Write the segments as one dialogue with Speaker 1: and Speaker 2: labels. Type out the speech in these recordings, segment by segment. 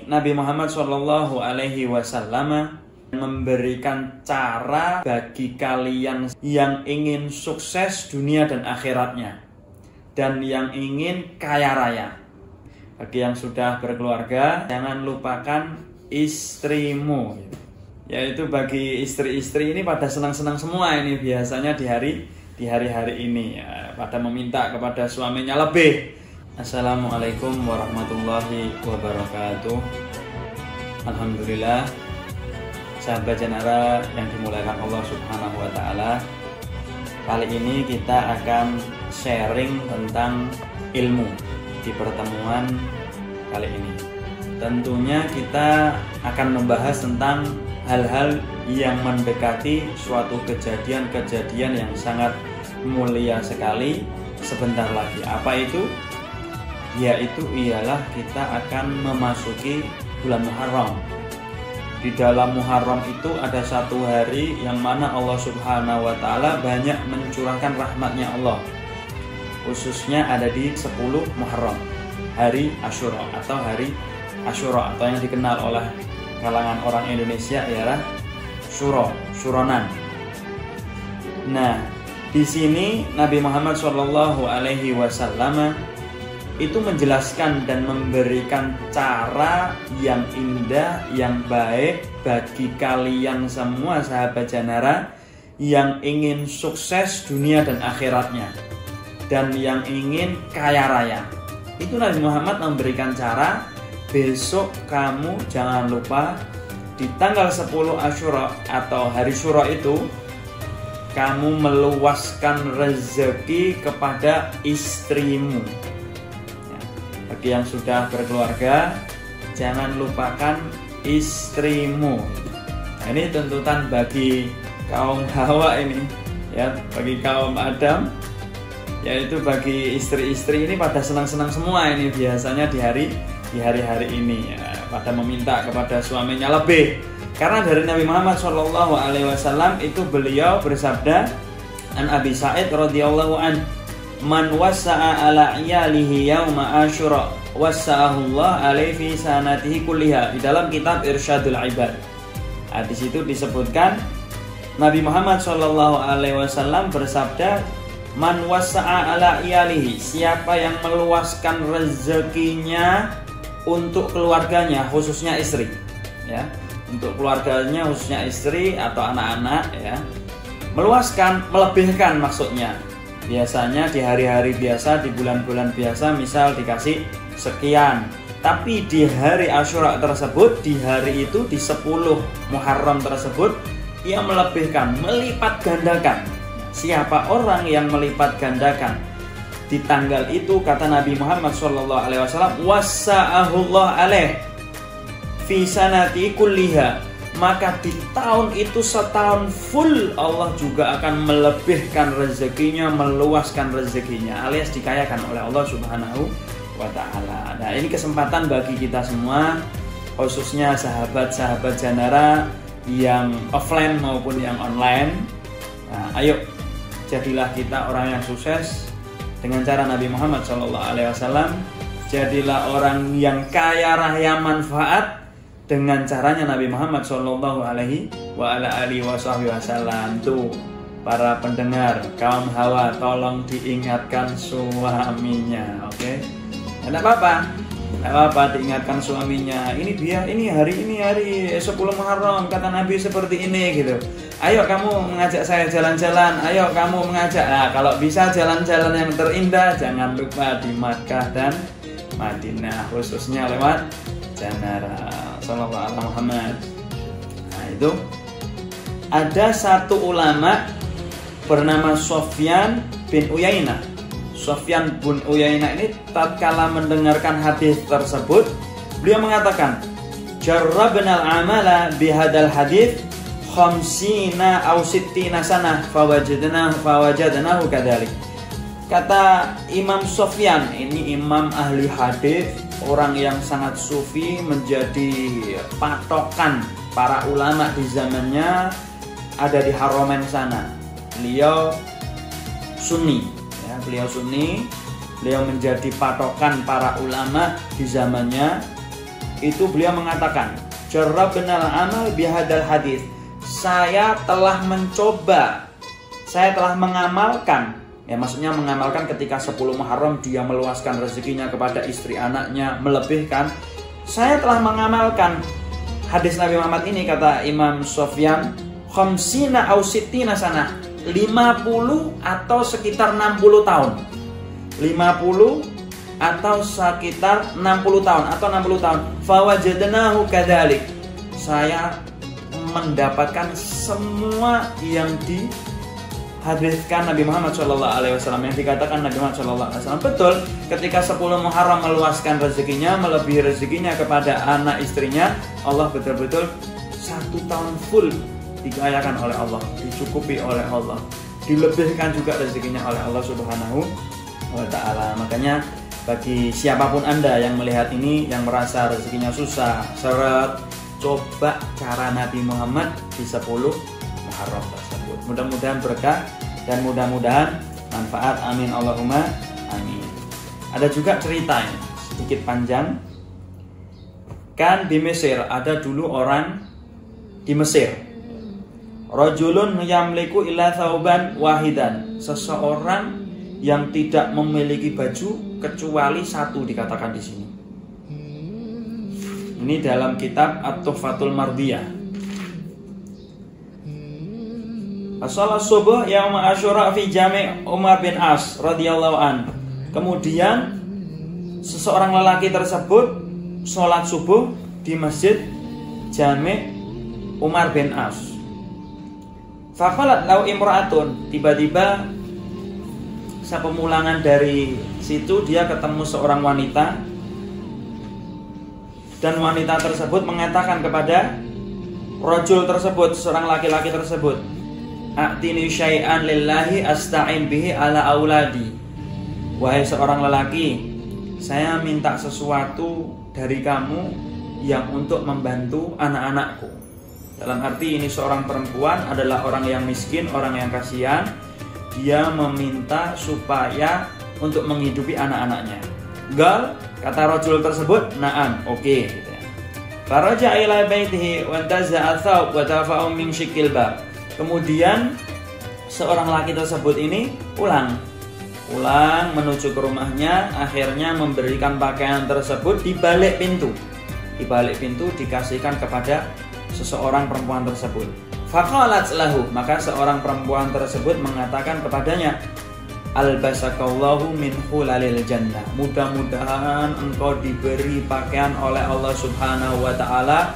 Speaker 1: Nabi Muhammad SAW memberikan cara bagi kalian yang ingin sukses dunia dan akhiratnya, dan yang ingin kaya raya. Bagi yang sudah berkeluarga, jangan lupakan istrimu. Yaitu bagi istri-istri ini pada senang-senang semua ini biasanya di hari-hari ini ya, pada meminta kepada suaminya lebih. Assalamualaikum warahmatullahi wabarakatuh. Alhamdulillah, sahabat Janara yang dimuliakan Allah Subhanahu wa Ta'ala, kali ini kita akan sharing tentang ilmu di pertemuan kali ini. Tentunya kita akan membahas tentang hal-hal yang mendekati suatu kejadian-kejadian yang sangat mulia sekali sebentar lagi. Apa itu? Yaitu ialah kita akan memasuki bulan Muharram. Di dalam Muharram itu ada satu hari yang mana Allah Subhanahu wa Ta'ala banyak mencurahkan rahmatnya Allah. Khususnya ada di 10 Muharram, hari Asyura atau hari Asyura, atau yang dikenal oleh kalangan orang Indonesia ialah Suronan. Nah, di sini Nabi Muhammad SAW itu menjelaskan dan memberikan cara yang indah, yang baik bagi kalian semua sahabat Janara yang ingin sukses dunia dan akhiratnya, dan yang ingin kaya raya. Itu Nabi Muhammad memberikan cara, besok kamu jangan lupa di tanggal 10 Asyura atau hari Syura itu kamu meluaskan rezeki kepada istrimu. Bagi yang sudah berkeluarga, jangan lupakan istrimu. Nah, ini tuntutan bagi kaum Hawa ini, ya, bagi kaum Adam, yaitu bagi istri-istri ini pada senang-senang semua ini biasanya di hari-hari ini ya, pada meminta kepada suaminya lebih. Karena dari Nabi Muhammad SAW itu beliau bersabda, an Abi Sa'id radhiyallahu an, man wasa'a ala iyalihi yauma Asyura wasa'ahullah alaihi fi sanatihi kulliha, di dalam kitab Irsyadul Ibad. Nah, di situ disebutkan Nabi Muhammad SAW bersabda, man wasa'a ala iyalihi, siapa yang meluaskan rezekinya untuk keluarganya, khususnya istri, ya, untuk keluarganya khususnya istri atau anak-anak, ya, meluaskan, melebihkan maksudnya. Biasanya di hari-hari biasa, di bulan-bulan biasa misal dikasih sekian, tapi di hari Asyura tersebut, di hari itu, di 10 Muharram tersebut, ia melebihkan, melipat gandakan. Siapa orang yang melipat gandakan di tanggal itu, kata Nabi Muhammad SAW, wasa'ahullah alaih fi sanati kulliha, maka di tahun itu setahun full Allah juga akan melebihkan rezekinya, meluaskan rezekinya, alias dikayakan oleh Allah Subhanahu wa Ta'ala. Nah, ini kesempatan bagi kita semua, khususnya sahabat-sahabat Janara yang offline maupun yang online. Nah, ayo jadilah kita orang yang sukses dengan cara Nabi Muhammad SAW. Jadilah orang yang kaya raya manfaat dengan caranya Nabi Muhammad SAW. Tuh, para pendengar, kaum Hawa, tolong diingatkan suaminya, oke? Tidak apa-apa, diingatkan suaminya. Ini hari 10 Muharram, kata Nabi seperti ini gitu. Ayo kamu mengajak saya jalan-jalan, ayo kamu mengajak. Nah, kalau bisa jalan-jalan yang terindah, jangan lupa di Makkah dan Madinah, khususnya lewat Janara. Sallallahu alaihi Muhammad. Nah, itu ada satu ulama bernama Sufyan bin Uyainah. Sufyan bin Uyainah ini tatkala mendengarkan hadis tersebut, beliau mengatakan, jarrabnal amala bihadal hadis khamsina aw sittina sanah fawajadnahu kadzalik. Kata Imam Sufyan, ini imam ahli hadis, orang yang sangat sufi, menjadi patokan para ulama di zamannya, ada di Haramain sana. Beliau Sunni, ya, beliau menjadi patokan para ulama di zamannya. itu beliau mengatakan, jarrabnal amal bihadal hadis. Saya telah mengamalkan, ya maksudnya mengamalkan ketika 10 Muharram dia meluaskan rezekinya kepada istri anaknya, melebihkan. Saya telah mengamalkan hadis Nabi Muhammad ini, kata Imam Sufyan, khamsina au sittina sana, 50 atau sekitar 60 tahun. 50 atau sekitar 60 tahun atau 60 tahun. Fawajadnahu kadzalik. Saya mendapatkan semua yang dihadiskan Nabi Muhammad SAW, yang dikatakan Nabi Muhammad SAW. Betul, ketika 10 Muharram meluaskan rezekinya, melebihi rezekinya kepada anak istrinya, Allah betul-betul 1 tahun full dikayakan oleh Allah, dicukupi oleh Allah, dilebihkan juga rezekinya oleh Allah Subhanahu wa Ta'ala. Makanya bagi siapapun Anda yang melihat ini, yang merasa rezekinya susah, seret, coba cara Nabi Muhammad di 10 Muharram tersebut. Mudah-mudahan berkah dan mudah-mudahan manfaat. Amin Allahumma amin. Ada juga cerita ini, sedikit panjang. Kan di Mesir ada dulu orang di Mesir, rajulun yamliku illa thawban wahidan, seseorang yang tidak memiliki baju kecuali satu, dikatakan di sini. Ini dalam kitab At-Tuhfatul Mardiyah. As-salat subuh yaum Asyura fi Jami' Umar bin As radhiyallahu an. Kemudian seseorang lelaki tersebut sholat subuh di masjid Jami' Umar bin As. Faqalat lau imra'atun, tiba-tiba sepemulangan dari situ dia ketemu seorang wanita, dan wanita tersebut mengatakan kepada rajul tersebut, seorang laki-laki tersebut, a'tini syai'an lillahi asta'in bihi ala auladi. Wahai seorang lelaki, saya minta sesuatu dari kamu yang untuk membantu anak-anakku. Dalam arti ini seorang perempuan adalah orang yang miskin, orang yang kasihan. Dia meminta supaya untuk menghidupi anak-anaknya. Gal, kata rajul tersebut, na'am, oke, gitu ya. Faraja ila baitihi wa taza'a thawb wa tafa'u min shikil bab. Kemudian seorang laki tersebut ini pulang menuju ke rumahnya, akhirnya memberikan pakaian tersebut di balik pintu. Di balik pintu dikasihkan kepada seseorang perempuan tersebut. Faqalat lahu, maka seorang perempuan tersebut mengatakan kepadanya, albasakallahu min hulalil jannah. Mudah-mudahan engkau diberi pakaian oleh Allah Subhanahu wa Ta'ala,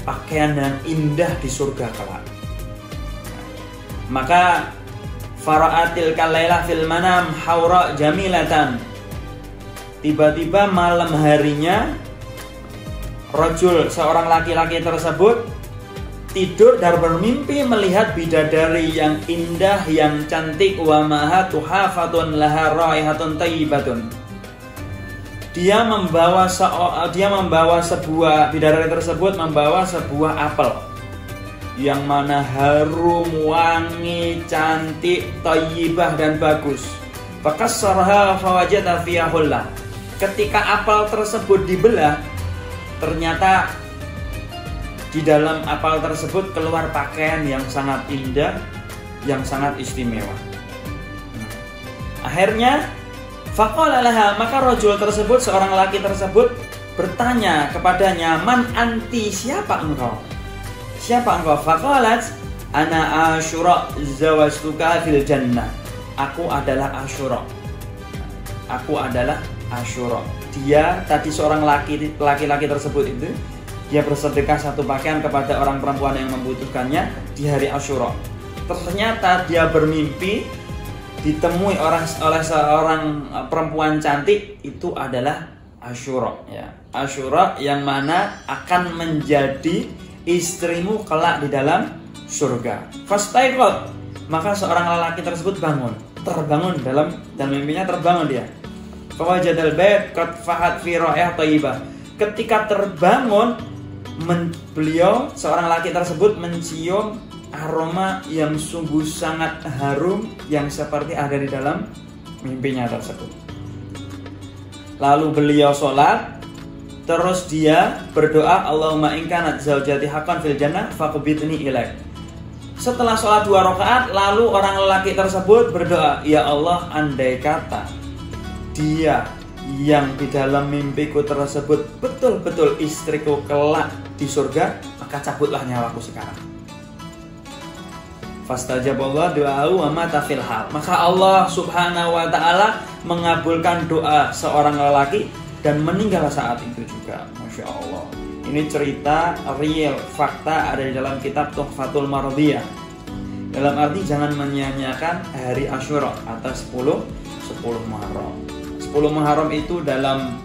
Speaker 1: pakaian yang indah di surga kelak. Maka fara'atil kalailah fil manam haura jamilatan. Tiba-tiba malam harinya rajul, seorang laki-laki tersebut tidur dan bermimpi melihat bidadari yang indah, yang cantik, wa maha tuhafatun laha raihatun thayyibatun. Dia membawa sebuah, bidadari tersebut membawa sebuah apel yang mana harum, wangi, cantik, thayyibah dan bagus. Fakassarha fawajada fiha hullah. Ketika apel tersebut dibelah, ternyata di dalam apel tersebut keluar pakaian yang sangat indah, yang sangat istimewa. Akhirnya faqala laha, maka rajul tersebut, seorang laki tersebut bertanya kepadanya, man anti, siapa engkau? Siapa engkau? Faqalat ana Asyura zawajtuka fil jannah. Aku adalah Asyura. Aku adalah Asyura. Dia tadi seorang laki-laki tersebut itu, dia bersedekah satu pakaian kepada orang perempuan yang membutuhkannya di hari Asyura. Ternyata dia bermimpi ditemui oleh seorang perempuan cantik, itu adalah Asyura, ya. Asyura yang mana akan menjadi istrimu kelak di dalam surga. Fastaiqat, maka seorang lelaki tersebut terbangun dalam mimpinya, terbangun dia. Fawajadal bait qad fahat fi ra'ih thayyibah. Ketika terbangun, beliau, seorang laki tersebut mencium aroma yang sungguh sangat harum yang seperti ada di dalam mimpinya tersebut. Lalu beliau sholat, Terus dia berdoa, Allahumma in kanat zaujati haqqan fil jannah faqbidni ilaik. Setelah sholat 2 rakaat, lalu orang lelaki tersebut berdoa, ya Allah, andai kata dia yang di dalam mimpiku tersebut betul-betul istriku kelak di surga, maka cabutlah nyawaku sekarang. Fastajaballah doa'u wa mata fil hal. Maka Allah subhanahu wa ta'ala mengabulkan doa seorang lelaki dan meninggal saat itu juga. Masya Allah. Ini cerita real, fakta ada di dalam kitab Tuhfatul Mardiyah. Dalam arti jangan menyia-nyiakan hari Asyura atau 10 Muharram. 10 Muharram itu dalam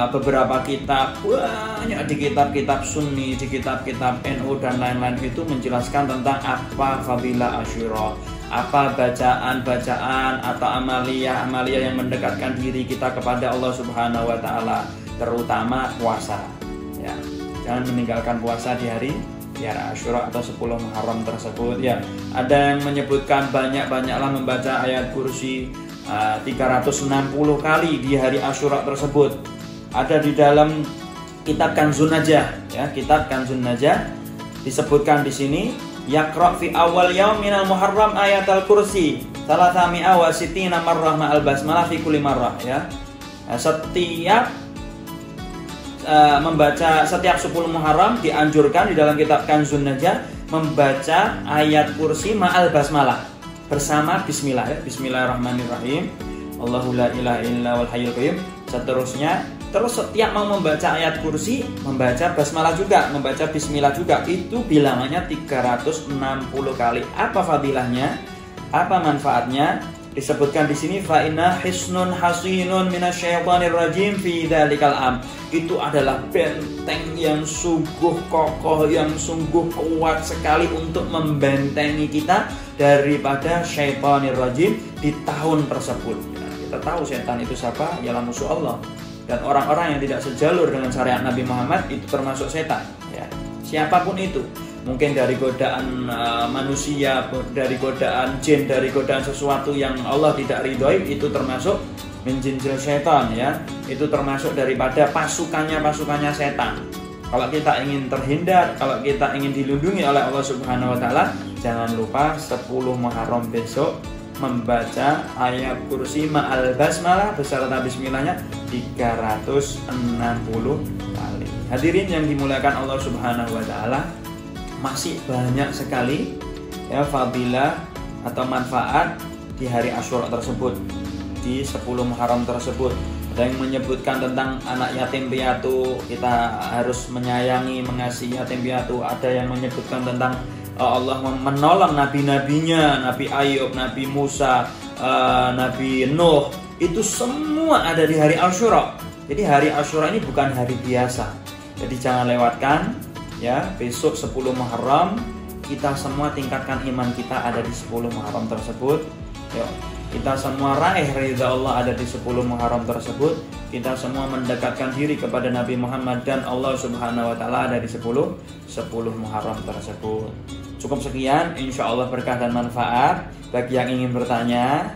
Speaker 1: beberapa kitab, banyak di kitab-kitab Sunni, di kitab-kitab NU dan lain-lain itu menjelaskan tentang apa fadilah Asyura, apa bacaan-bacaan atau amalia-amalia yang mendekatkan diri kita kepada Allah Subhanahu wa taala, terutama puasa. Ya, jangan meninggalkan puasa di hari Asyura atau 10 Muharram tersebut. Ya, ada yang menyebutkan banyaklah membaca ayat kursi 360 kali di hari Asyura tersebut. Ada di dalam kitab Kanzun Najah, ya, kitab Kanzun Najah disebutkan di sini, yaqra fi awal yaum minal Muharram ayatal kursi 360 marrah ma'al basmalah fi kulli marrah, ya. Setiap membaca setiap 10 Muharram dianjurkan di dalam kitab Kanzun Najah membaca ayat kursi ma'al basmalah bersama bismillah, ya. Bismillahirrahmanirrahim. Allahu la ilaha illa wal hayyul qayyum. Seterusnya, terus setiap mau membaca ayat kursi membaca basmalah juga, membaca bismillah juga. Itu bilangannya 360 kali. Apa fadilahnya? Apa manfaatnya? Disebutkan di sini fa inna hisnun hasinun minasyaitonir rajim fi dzalikal am. Itu adalah benteng yang sungguh kokoh, yang sungguh kuat sekali untuk membentengi kita daripada syaitonir rajim di tahun tersebut. Nah, kita tahu setan itu siapa? Ialah musuh Allah. Dan orang-orang yang tidak sejalur dengan syariat Nabi Muhammad itu termasuk setan, ya. Siapapun itu, mungkin dari godaan manusia, dari godaan jin, dari godaan sesuatu yang Allah tidak ridhoi, itu termasuk min jinsil setan, ya. Itu termasuk daripada pasukannya setan. Kalau kita ingin terhindar, kalau kita ingin dilindungi oleh Allah Subhanahu wa taala, jangan lupa 10 Muharram besok membaca ayat kursi ma'al basmalah beserta bismillahnya 360 kali. Hadirin yang dimuliakan Allah Subhanahu wa taala, masih banyak sekali, ya, fadilah atau manfaat di hari Asyura tersebut, di 10 Muharram tersebut. Ada yang menyebutkan tentang anak yatim piatu, kita harus menyayangi, mengasihi yatim piatu. Ada yang menyebutkan tentang Allah menolong nabi-nabinya, Nabi Ayub, Nabi Musa, Nabi Nuh. Itu semua ada di hari Asyura. Jadi hari Asyura ini bukan hari biasa. Jadi jangan lewatkan, ya. Besok 10 Muharram kita semua tingkatkan iman kita ada di 10 Muharram tersebut. Yuk, kita semua raih ridha Allah ada di 10 Muharram tersebut. Kita semua mendekatkan diri kepada Nabi Muhammad dan Allah Subhanahu wa taala ada di 10 Muharram tersebut. Cukup sekian, insya Allah berkah dan manfaat. Bagi yang ingin bertanya,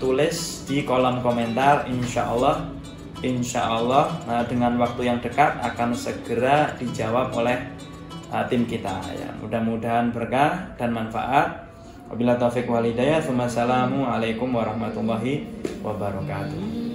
Speaker 1: tulis di kolom komentar. Insya Allah dengan waktu yang dekat akan segera dijawab oleh tim kita, ya. Mudah-mudahan berkah dan manfaat. Wabillahi taufiq wal hidayah. Wassalamualaikum warahmatullahi wabarakatuh.